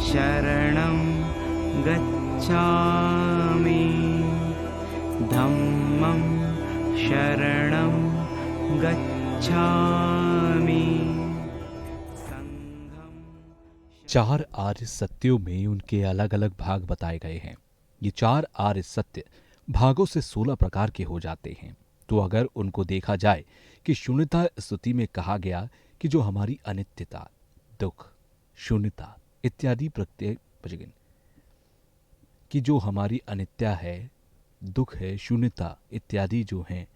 शरणं गच्छामि धम्मं शरणं गच्छामि संघं। चार आर्य सत्यों में उनके अलग अलग भाग बताए गए हैं। ये चार आर्य सत्य भागों से 16 प्रकार के हो जाते हैं। तो अगर उनको देखा जाए कि शून्यता स्तुति में कहा गया कि जो हमारी अनित्यता, दुख, शून्यता इत्यादि प्रत्यय बचगन कि जो हमारी अनित्या है, दुख है, शून्यता इत्यादि जो हैं,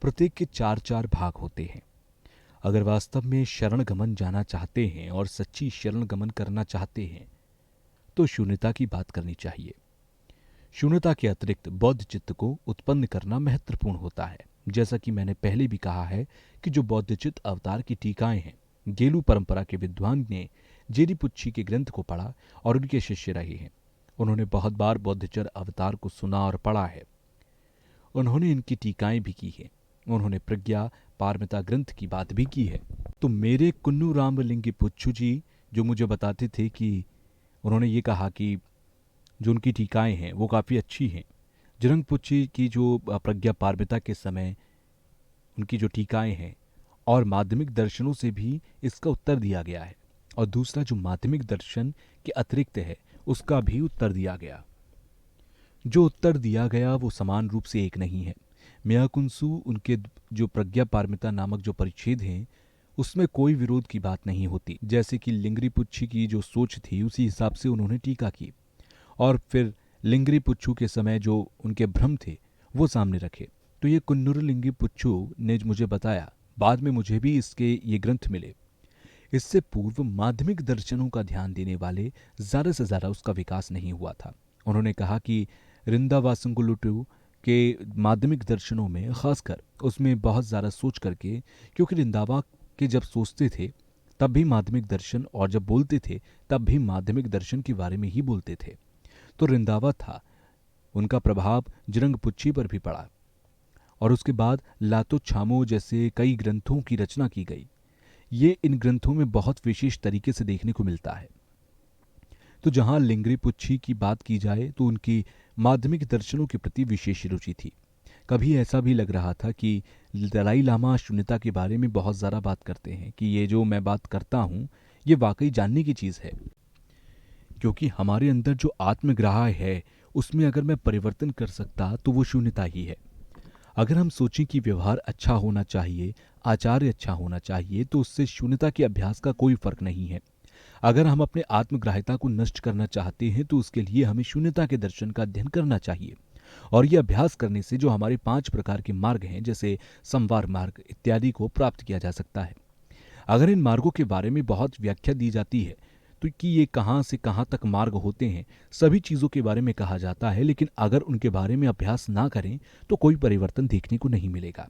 प्रत्येक के चार चार भाग होते हैं। अगर वास्तव में शरण गमन जाना चाहते हैं और सच्ची शरण गमन करना चाहते हैं तो शून्यता की बात करनी चाहिए। शून्यता के अतिरिक्त बौद्ध चित्त को उत्पन्न करना महत्वपूर्ण होता है। जैसा कि मैंने पहले भी कहा है कि जो बौद्ध चित्त अवतार की टीकाएं हैं, गेलू परंपरा के विद्वान ने जेरीपुच्छी के ग्रंथ को पढ़ा और उनके शिष्य रहे हैं। उन्होंने बहुत बार बौद्धचर अवतार को सुना और पढ़ा है। उन्होंने इनकी टीकाएं भी की है। उन्होंने प्रज्ञा पारमिता ग्रंथ की बात भी की है। तो मेरे कुन्नू रामलिंगी पुच्छु जी जो मुझे बताते थे कि उन्होंने ये कहा कि जो उनकी टीकाएं हैं वो काफ़ी अच्छी हैं। जरंग पुच्ची की जो प्रज्ञा पारमिता के समय उनकी जो टीकाएं हैं और माध्यमिक दर्शनों से भी इसका उत्तर दिया गया है। और दूसरा जो माध्यमिक दर्शन के अतिरिक्त है उसका भी उत्तर दिया गया। जो उत्तर दिया गया वो समान रूप से एक नहीं है। म्याकुंसु उनके जो प्रज्ञा पारमिता नामक जो परिच्छेद हैं उसमें कोई विरोध की बात नहीं होती। जैसे कि लिंगरी पुच्छी की जो सोच थी उसी हिसाब से उन्होंने टीका की और फिर लिंगरी पुच्छु के समय जो उनके भ्रम थे वो सामने रखे। तो ये कुन्नूर लिंगी पुच्छु ने मुझे बताया, बाद में मुझे भी इसके ये ग्रंथ मिले। इससे पूर्व माध्यमिक दर्शनों का ध्यान देने वाले ज़्यादा से ज़्यादा उसका विकास नहीं हुआ था। उन्होंने कहा कि रिंदावासंगुलुटू के माध्यमिक दर्शनों में खासकर उसमें बहुत ज़्यादा सोच करके, क्योंकि रिंदावा के जब सोचते थे तब भी माध्यमिक दर्शन और जब बोलते थे तब भी माध्यमिक दर्शन के बारे में ही बोलते थे। तो रिंदावा था, उनका प्रभाव जिरंग पुच्छी पर भी पड़ा और उसके बाद लातो छामो जैसे कई ग्रंथों की रचना की गई। ये इन ग्रंथों में बहुत विशेष तरीके से देखने को मिलता है। तो जहां लिंगरी पुच्छी की बात की जाए तो उनकी माध्यमिक दर्शनों के प्रति विशेष रुचि थी। कभी ऐसा भी लग रहा था कि दलाई लामा शून्यता के बारे में बहुत ज़्यादा बात करते हैं कि ये जो मैं बात करता हूँ ये वाकई जानने की चीज़ है, क्योंकि हमारे अंदर जो आत्मग्राह है उसमें अगर मैं परिवर्तन कर सकता तो वो शून्यता ही है। अगर हम सोचें कि व्यवहार अच्छा होना चाहिए, आचार्य अच्छा होना चाहिए, तो उससे शून्यता के अभ्यास का कोई फर्क नहीं है। अगर हम अपने आत्मग्राह्यता को नष्ट करना चाहते हैं तो उसके लिए हमें शून्यता के दर्शन का अध्ययन करना चाहिए। और ये अभ्यास करने से जो हमारे 5 प्रकार के मार्ग हैं जैसे संवार मार्ग इत्यादि को प्राप्त किया जा सकता है। अगर इन मार्गों के बारे में बहुत व्याख्या दी जाती है तो कि ये कहाँ से कहाँ तक मार्ग होते हैं, सभी चीज़ों के बारे में कहा जाता है, लेकिन अगर उनके बारे में अभ्यास ना करें तो कोई परिवर्तन देखने को नहीं मिलेगा।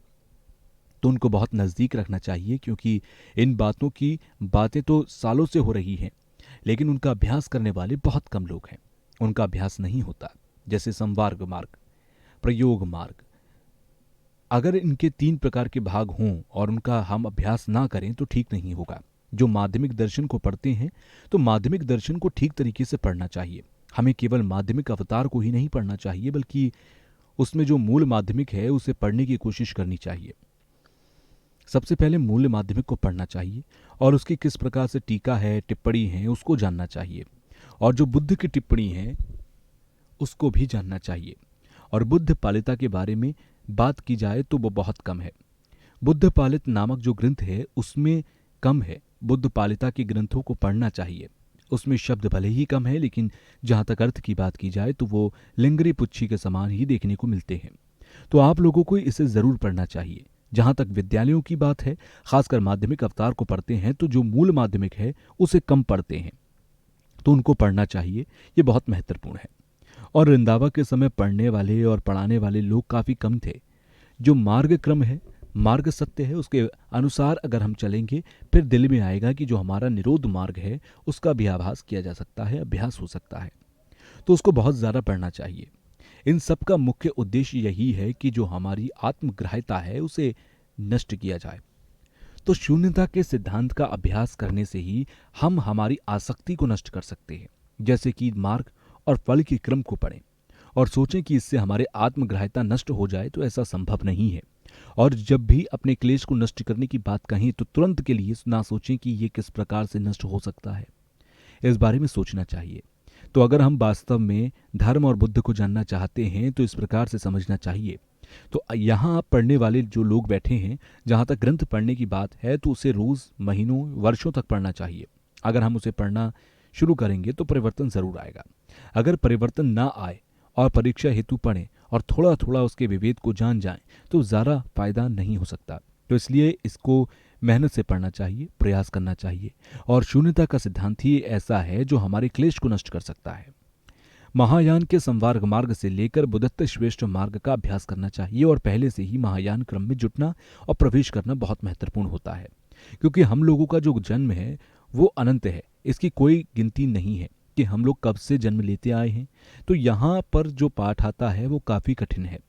तो उनको बहुत नज़दीक रखना चाहिए, क्योंकि इन बातों की बातें तो सालों से हो रही हैं लेकिन उनका अभ्यास करने वाले बहुत कम लोग हैं। उनका अभ्यास नहीं होता। जैसे संवार्ग मार्ग, प्रयोग मार्ग, अगर इनके 3 प्रकार के भाग हों और उनका हम अभ्यास ना करें तो ठीक नहीं होगा। जो माध्यमिक दर्शन को पढ़ते हैं तो माध्यमिक दर्शन को ठीक तरीके से पढ़ना चाहिए। हमें केवल माध्यमिक अवतार को ही नहीं पढ़ना चाहिए बल्कि उसमें जो मूल माध्यमिक है उसे पढ़ने की कोशिश करनी चाहिए। सबसे पहले मूल माध्यमिक को पढ़ना चाहिए और उसकी किस प्रकार से टीका है, टिप्पणी है, उसको जानना चाहिए। और जो बुद्ध की टिप्पणी है उसको भी जानना चाहिए। और बुद्ध पालिता के बारे में बात की जाए तो वो बहुत कम है। बुद्ध पालित नामक जो ग्रंथ है उसमें कम है। बुद्ध पालिता के ग्रंथों को पढ़ना चाहिए। उसमें शब्द भले ही कम है लेकिन जहाँ तक अर्थ की बात की जाए तो वो लिंगरी पुच्छी के समान ही देखने को मिलते हैं। तो आप लोगों को इसे ज़रूर पढ़ना चाहिए। जहाँ तक विद्यालयों की बात है, खासकर माध्यमिक अवतार को पढ़ते हैं तो जो मूल माध्यमिक है उसे कम पढ़ते हैं, तो उनको पढ़ना चाहिए। ये बहुत महत्वपूर्ण है। और रिंदावा के समय पढ़ने वाले और पढ़ाने वाले लोग काफ़ी कम थे। जो मार्ग क्रम है, मार्ग सत्य है, उसके अनुसार अगर हम चलेंगे फिर दिल में आएगा कि जो हमारा निरोध मार्ग है उसका भी आभास किया जा सकता है, अभ्यास हो सकता है। तो उसको बहुत ज़्यादा पढ़ना चाहिए। इन सब का मुख्य उद्देश्य यही है कि जो हमारी आत्मग्राह्यता है उसे नष्ट किया जाए। तो शून्यता के सिद्धांत का अभ्यास करने से ही हम हमारी आसक्ति को नष्ट कर सकते हैं। जैसे कि मार्ग और फल के क्रम को पढ़ें और सोचें कि इससे हमारे आत्मग्राह्यता नष्ट हो जाए, तो ऐसा संभव नहीं है। और जब भी अपने क्लेश को नष्ट करने की बात कहें तो तुरंत के लिए ना सोचें कि ये किस प्रकार से नष्ट हो सकता है, इस बारे में सोचना चाहिए। तो अगर हम वास्तव में धर्म और बुद्ध को जानना चाहते हैं तो इस प्रकार से समझना चाहिए। तो यहाँ आप पढ़ने वाले जो लोग बैठे हैं, जहाँ तक ग्रंथ पढ़ने की बात है तो उसे रोज़, महीनों, वर्षों तक पढ़ना चाहिए। अगर हम उसे पढ़ना शुरू करेंगे तो परिवर्तन ज़रूर आएगा। अगर परिवर्तन ना आए और परीक्षा हेतु पढ़ें और थोड़ा थोड़ा उसके विभेद को जान जाएं तो ज़्यादा फायदा नहीं हो सकता। तो इसलिए इसको मेहनत से पढ़ना चाहिए, प्रयास करना चाहिए। और शून्यता का सिद्धांत ही ऐसा है जो हमारे क्लेश को नष्ट कर सकता है। महायान के संवार्ग मार्ग से लेकर बुद्धत्व श्रेष्ठ मार्ग का अभ्यास करना चाहिए और पहले से ही महायान क्रम में जुटना और प्रवेश करना बहुत महत्वपूर्ण होता है, क्योंकि हम लोगों का जो जन्म है वो अनंत है। इसकी कोई गिनती नहीं है कि हम लोग कब से जन्म लेते आए हैं। तो यहाँ पर जो पाठ आता है वो काफ़ी कठिन है।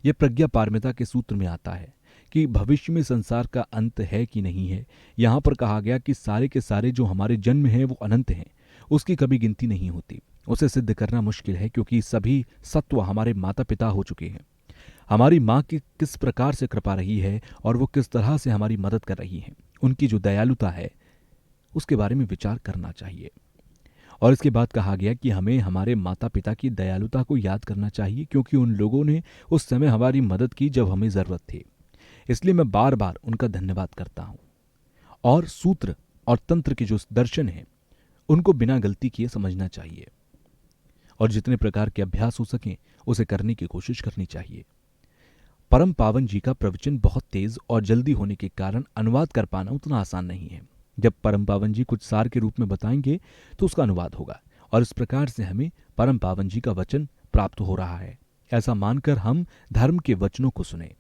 ये प्रज्ञा पारमिता के सूत्र में आता है कि भविष्य में संसार का अंत है कि नहीं है। यहाँ पर कहा गया कि सारे के सारे जो हमारे जन्म हैं वो अनंत हैं, उसकी कभी गिनती नहीं होती। उसे सिद्ध करना मुश्किल है, क्योंकि सभी सत्व हमारे माता पिता हो चुके हैं। हमारी माँ की किस प्रकार से कृपा रही है और वो किस तरह से हमारी मदद कर रही हैं, उनकी जो दयालुता है उसके बारे में विचार करना चाहिए। और इसके बाद कहा गया कि हमें हमारे माता पिता की दयालुता को याद करना चाहिए, क्योंकि उन लोगों ने उस समय हमारी मदद की जब हमें ज़रूरत थी। इसलिए मैं बार बार उनका धन्यवाद करता हूँ। और सूत्र और तंत्र के जो दर्शन हैं उनको बिना गलती किए समझना चाहिए और जितने प्रकार के अभ्यास हो सकें उसे करने की कोशिश करनी चाहिए। परम पावन जी का प्रवचन बहुत तेज और जल्दी होने के कारण अनुवाद कर पाना उतना आसान नहीं है। जब परम पावन जी कुछ सार के रूप में बताएंगे तो उसका अनुवाद होगा और इस प्रकार से हमें परम पावन जी का वचन प्राप्त हो रहा है, ऐसा मानकर हम धर्म के वचनों को सुने।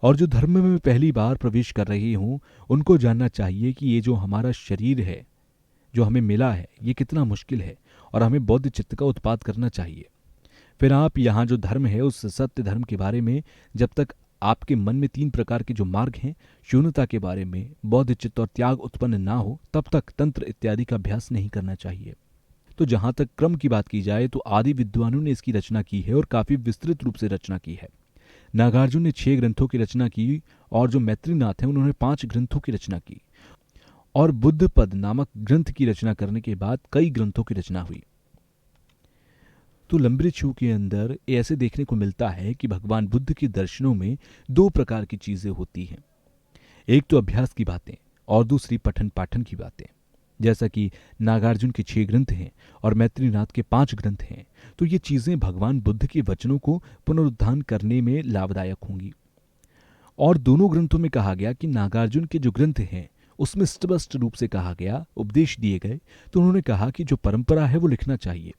और जो धर्म में पहली बार प्रवेश कर रही हूं उनको जानना चाहिए कि ये जो हमारा शरीर है, जो हमें मिला है, ये कितना मुश्किल है और हमें बौद्ध चित्त का उत्पाद करना चाहिए। फिर आप यहाँ जो धर्म है उस सत्य धर्म के बारे में, जब तक आपके मन में 3 प्रकार के जो मार्ग हैं, शून्यता के बारे में, बौद्ध चित्त और त्याग उत्पन्न ना हो, तब तक तंत्र इत्यादि का अभ्यास नहीं करना चाहिए। तो जहाँ तक क्रम की बात की जाए तो आदि विद्वानों ने इसकी रचना की है और काफ़ी विस्तृत रूप से रचना की है। नागार्जुन ने 6 ग्रंथों की रचना की और जो मैत्रीनाथ हैं उन्होंने 5 ग्रंथों की रचना की और बुद्ध पद नामक ग्रंथ की रचना करने के बाद कई ग्रंथों की रचना हुई। तो लंबृचु के अंदर ऐसे देखने को मिलता है कि भगवान बुद्ध के दर्शनों में 2 प्रकार की चीजें होती हैं। एक तो अभ्यास की बातें और दूसरी पठन पाठन की बातें। जैसा कि नागार्जुन के 6 ग्रंथ हैं और मैत्रीनाथ के 5 ग्रंथ हैं, तो ये चीजें भगवान बुद्ध के वचनों को पुनरुत्थान करने में लाभदायक होंगी। और दोनों ग्रंथों में कहा गया कि नागार्जुन के जो ग्रंथ हैं उसमें स्पष्ट रूप से कहा गया, उपदेश दिए गए, तो उन्होंने कहा कि जो परंपरा है वो लिखना चाहिए।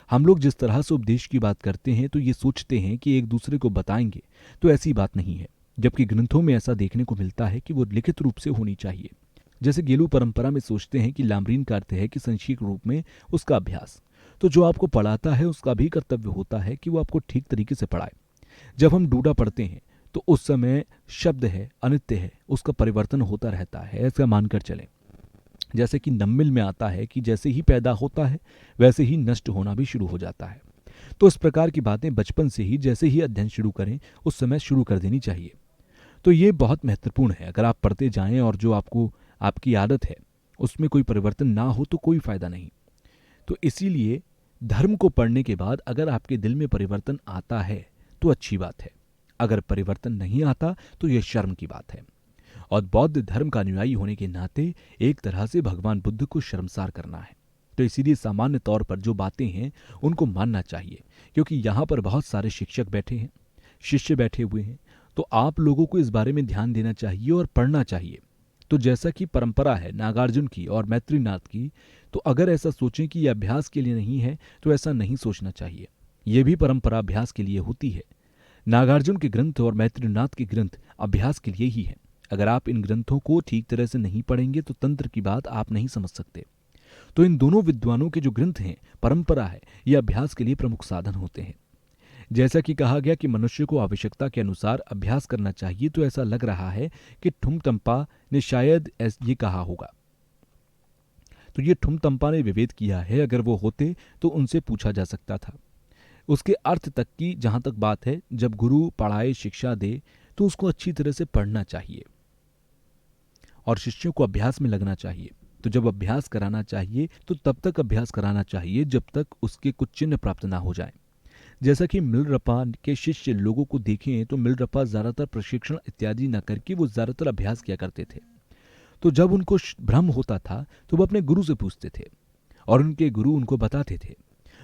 हम लोग जिस तरह से उपदेश की बात करते हैं तो ये सोचते हैं कि एक दूसरे को बताएंगे, तो ऐसी बात नहीं है। जबकि ग्रंथों में ऐसा देखने को मिलता है कि वो लिखित रूप से होनी चाहिए। जैसे गेलू परंपरा में सोचते हैं कि लामरीन का अर्थ है कि संक्षिप्त रूप में उसका अभ्यास। तो जो आपको पढ़ाता है उसका भी कर्तव्य होता है कि वो आपको ठीक तरीके से पढ़ाए। जब हम डूडा पढ़ते हैं तो उस समय शब्द है, अनित्य है, उसका परिवर्तन होता रहता है, ऐसा मानकर चलें। जैसे कि नम्मिल में आता है कि जैसे ही पैदा होता है वैसे ही नष्ट होना भी शुरू हो जाता है। तो इस प्रकार की बातें बचपन से ही, जैसे ही अध्ययन शुरू करें उस समय शुरू कर देनी चाहिए। तो ये बहुत महत्वपूर्ण है। अगर आप पढ़ते जाएं और जो आपको आपकी आदत है उसमें कोई परिवर्तन ना हो तो कोई फायदा नहीं। तो इसीलिए धर्म को पढ़ने के बाद अगर आपके दिल में परिवर्तन आता है तो अच्छी बात है, अगर परिवर्तन नहीं आता तो यह शर्म की बात है। और बौद्ध धर्म का अनुयायी होने के नाते एक तरह से भगवान बुद्ध को शर्मसार करना है। तो इसीलिए सामान्य तौर पर जो बातें हैं उनको मानना चाहिए, क्योंकि यहाँ पर बहुत सारे शिक्षक बैठे हैं, शिष्य बैठे हुए हैं। तो आप लोगों को इस बारे में ध्यान देना चाहिए और पढ़ना चाहिए। तो जैसा कि परंपरा है नागार्जुन की और मैत्रीनाथ की, तो अगर ऐसा सोचें कि यह अभ्यास के लिए नहीं है तो ऐसा नहीं सोचना चाहिए। यह भी परंपरा अभ्यास के लिए होती है। नागार्जुन के ग्रंथ और मैत्रीनाथ के ग्रंथ अभ्यास के लिए ही है। अगर आप इन ग्रंथों को ठीक तरह से नहीं पढ़ेंगे तो तंत्र की बात आप नहीं समझ सकते। तो इन दोनों विद्वानों के जो ग्रंथ हैं, परंपरा है, ये अभ्यास के लिए प्रमुख साधन होते हैं। जैसा कि कहा गया कि मनुष्य को आवश्यकता के अनुसार अभ्यास करना चाहिए, तो ऐसा लग रहा है कि ठुमतम्पा ने शायद ये कहा होगा। तो ये ठुमतम्पा ने विभेद किया है, अगर वो होते तो उनसे पूछा जा सकता था। उसके अर्थ तक की जहाँ तक बात है, जब गुरु पढ़ाए शिक्षा दे तो उसको अच्छी तरह से पढ़ना चाहिए और शिष्यों को अभ्यास में लगना चाहिए। तो जब अभ्यास कराना चाहिए तो तब तक अभ्यास कराना चाहिए जब तक उसके कुछ चिन्ह प्राप्त ना हो जाए। जैसा कि मिलरपा के शिष्य लोगों को देखें तो मिलरपा ज़्यादातर प्रशिक्षण इत्यादि न करके वो ज़्यादातर अभ्यास किया करते थे। तो जब उनको भ्रम होता था तो वो अपने गुरु से पूछते थे और उनके गुरु उनको बताते थे।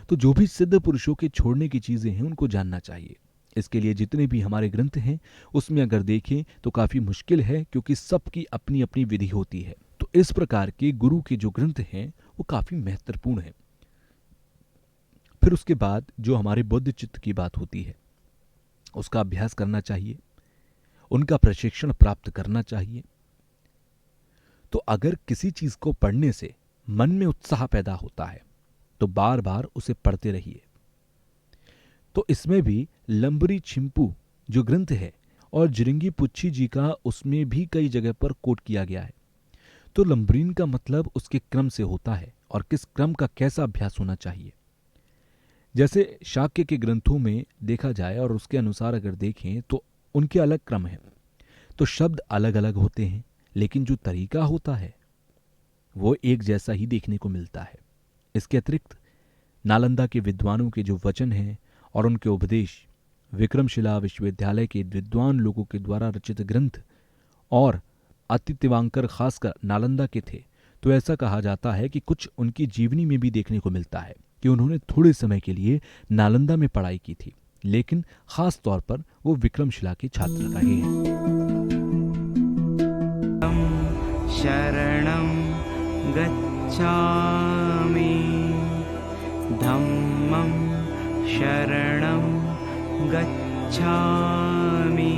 तो जो भी सिद्ध पुरुषों के छोड़ने की चीज़ें हैं उनको जानना चाहिए। इसके लिए जितने भी हमारे ग्रंथ हैं उसमें अगर देखें तो काफ़ी मुश्किल है, क्योंकि सबकी अपनी अपनी विधि होती है। तो इस प्रकार के गुरु के जो ग्रंथ हैं वो काफ़ी महत्वपूर्ण हैं। फिर उसके बाद जो हमारे बौद्ध चित्त की बात होती है उसका अभ्यास करना चाहिए, उनका प्रशिक्षण प्राप्त करना चाहिए। तो अगर किसी चीज़ को पढ़ने से मन में उत्साह पैदा होता है तो बार बार उसे पढ़ते रहिए। तो इसमें भी लंबरी छिंपू जो ग्रंथ है और जिरंगी पुच्छी जी का उसमें भी कई जगह पर कोट किया गया है। तो लंबरीन का मतलब उसके क्रम से होता है और किस क्रम का कैसा अभ्यास होना चाहिए। जैसे शाक्य के ग्रंथों में देखा जाए और उसके अनुसार अगर देखें तो उनके अलग क्रम हैं। तो शब्द अलग अलग होते हैं, लेकिन जो तरीका होता है वो एक जैसा ही देखने को मिलता है। इसके अतिरिक्त नालंदा के विद्वानों के जो वचन हैं और उनके उपदेश, विक्रमशिला विश्वविद्यालय के विद्वान लोगों के द्वारा रचित ग्रंथ और अतितिवांकर खासकर नालंदा के थे। तो ऐसा कहा जाता है कि कुछ उनकी जीवनी में भी देखने को मिलता है कि उन्होंने थोड़े समय के लिए नालंदा में पढ़ाई की थी, लेकिन खास तौर पर वो विक्रमशिला के छात्र रहे हैं। शरणं गच्छामि धम्मं शरणं गच्छामि